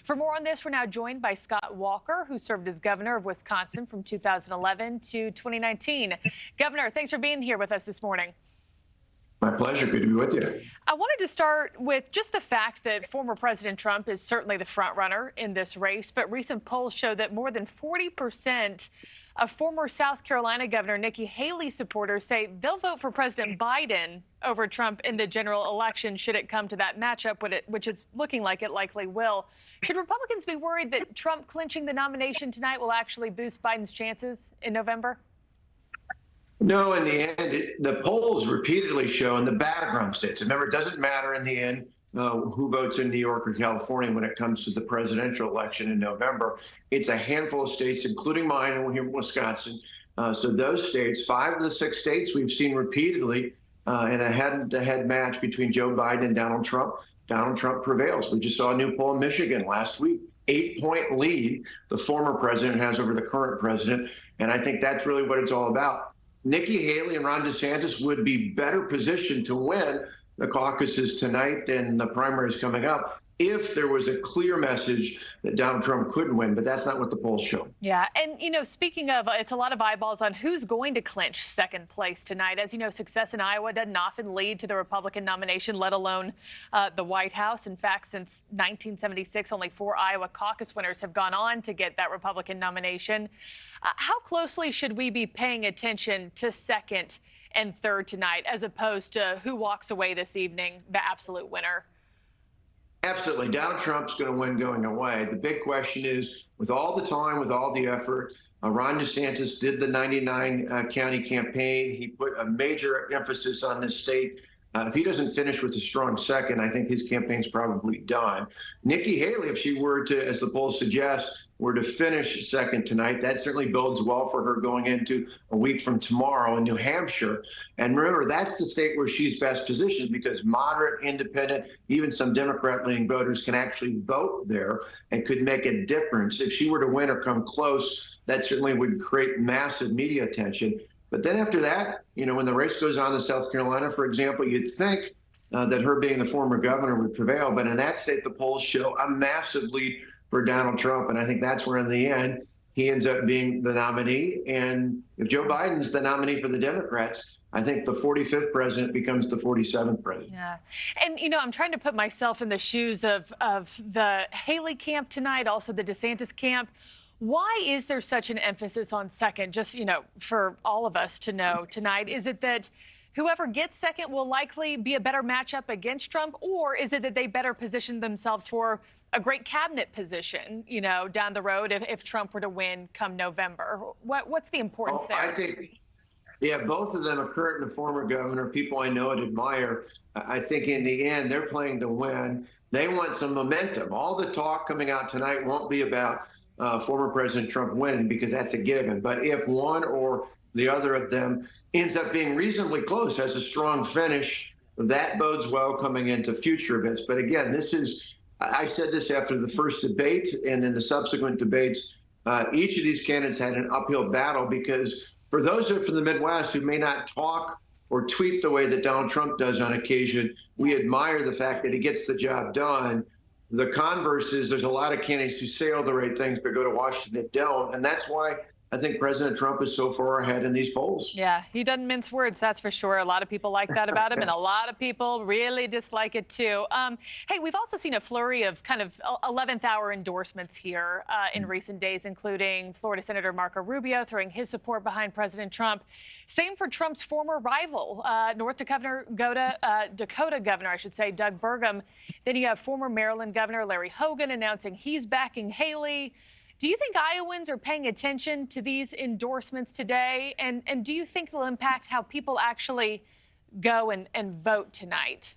For more on this, we're now joined by Scott Walker, who served as governor of Wisconsin from 2011 to 2019. Governor, thanks for being here with us this morning. My pleasure. Good to be with you. I wanted to start with just the fact that former President Trump is certainly the front runner in this race, but recent polls show that more than 40% of former South Carolina Governor Nikki Haley supporters say they'll vote for President Biden over Trump in the general election should it come to that matchup, which is looking like it likely will. Should Republicans be worried that Trump clinching the nomination tonight will actually boost Biden's chances in November? No, in the end, the polls repeatedly show in the battleground states. Remember, it doesn't matter in the end who votes in New York or California when it comes to the presidential election in November. It's a handful of states, including mine and here in Wisconsin. So those states, 5 of the 6 states, we've seen repeatedly in a head-to-head match between Joe Biden and Donald Trump. Donald Trump prevails. We just saw a new poll in Michigan last week. 8-point lead the former president has over the current president. And I think that's really what it's all about. Nikki Haley and Ron DeSantis would be better positioned to win the caucuses tonight and the primaries coming up if there was a clear message that Donald Trump couldn't win, but that's not what the polls show. Yeah, and, you know, speaking of, it's a lot of eyeballs on who's going to clinch second place tonight. As you know, success in Iowa doesn't often lead to the Republican nomination, let alone the White House. In fact, since 1976, only 4 Iowa caucus winners have gone on to get that Republican nomination. How closely should we be paying attention to second and third tonight, as opposed to who walks away this evening, the absolute winner? Absolutely. Donald Trump's going to win going away. The big question is, with all the time, with all the effort, Ron DeSantis did the 99 county campaign. He put a major emphasis on this state. If he doesn't finish with a strong second, I think his campaign's probably done. Nikki Haley, if she were to, as the polls suggest, were to finish second tonight, that certainly bodes well for her going into a week from tomorrow in New Hampshire. And remember, that's the state where she's best positioned because moderate, independent, even some Democrat-leaning voters can actually vote there and could make a difference. If she were to win or come close, that certainly would create massive media attention. But then after that, you know, when the race goes on in South Carolina, for example, you'd think that her being the former governor would prevail. But in that state, the polls show a massive lead for Donald Trump. And I think that's where, in the end, he ends up being the nominee. And if Joe Biden's the nominee for the Democrats, I think the 45th president becomes the 47th president. Yeah. And, you know, I'm trying to put myself in the shoes of the Haley camp tonight, also the DeSantis camp. Why is there such an emphasis on second, just, you know, for all of us to know tonight? Is it that whoever gets second will likely be a better matchup against Trump, or is it that they better position themselves for a great cabinet position, you know, down the road if Trump were to win come November? What's the importance there? I think, yeah, both of them, a current and a former governor, people I know and admire. I think in the end, they're playing to win. They want some momentum. All the talk coming out tonight won't be about former President Trump winning, because that's a given. But if one or the other of them ends up being reasonably close, has a strong finish, that bodes well coming into future events. But again, I said this after the first debate and in the subsequent debates, each of these candidates had an uphill battle, because for those who are from the Midwest who may not talk or tweet the way that Donald Trump does on occasion, we admire the fact that he gets the job done. The converse is there's a lot of candidates who say all the right things but go to Washington and don't. And that's why I think President Trump is so far ahead in these polls. Yeah, he doesn't mince words, that's for sure. A lot of people like that about him, and a lot of people really dislike it too. Hey, we've also seen a flurry of kind of 11th hour endorsements here in recent days, including Florida Senator Marco Rubio throwing his support behind President Trump. Same for Trump's former rival, North Dakota Governor, I should say, Doug Burgum. Then you have former Maryland Governor Larry Hogan announcing he's backing Haley. Do you think Iowans are paying attention to these endorsements today? And do you think they'll impact how people actually go and vote tonight?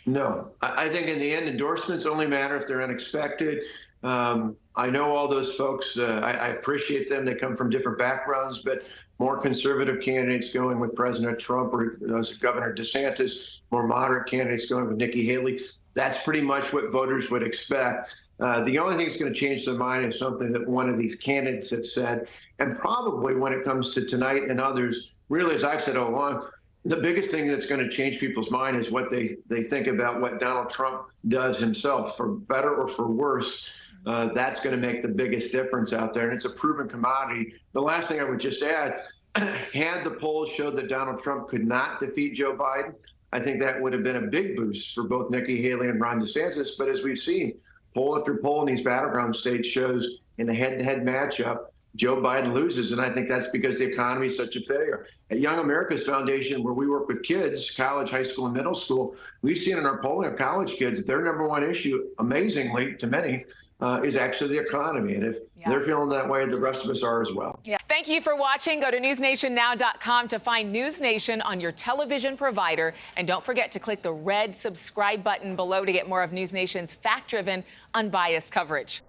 No. I think in the end, endorsements only matter if they're unexpected. I know all those folks. I appreciate them. They come from different backgrounds, but more conservative candidates going with President Trump or Governor DeSantis, more moderate candidates going with Nikki Haley. That's pretty much what voters would expect. The only thing that's going to change their mind is something that one of these candidates have said. And probably when it comes to tonight and others, really, as I've said all along, The biggest thing that's going to change people's mind is what they think about what Donald Trump does himself, for better or for worse. That's going to make the biggest difference out there, and it's a proven commodity. The last thing I would just add, had the polls showed that Donald Trump could not defeat Joe Biden, I think that would have been a big boost for both Nikki Haley and Ron DeSantis. But as we've seen, poll after poll in these battleground states shows in a head-to-head matchup, Joe Biden loses, and I think that's because the economy is such a failure. At Young America's Foundation, where we work with kids, college, high school, and middle school, we've seen in our polling of college kids, their number one issue, amazingly to many, is actually the economy. And if they're feeling that way, the rest of us are as well. Yeah. Thank you for watching. Go to newsnationnow.com to find News Nation on your television provider. And don't forget to click the red subscribe button below to get more of News Nation's fact-driven, unbiased coverage.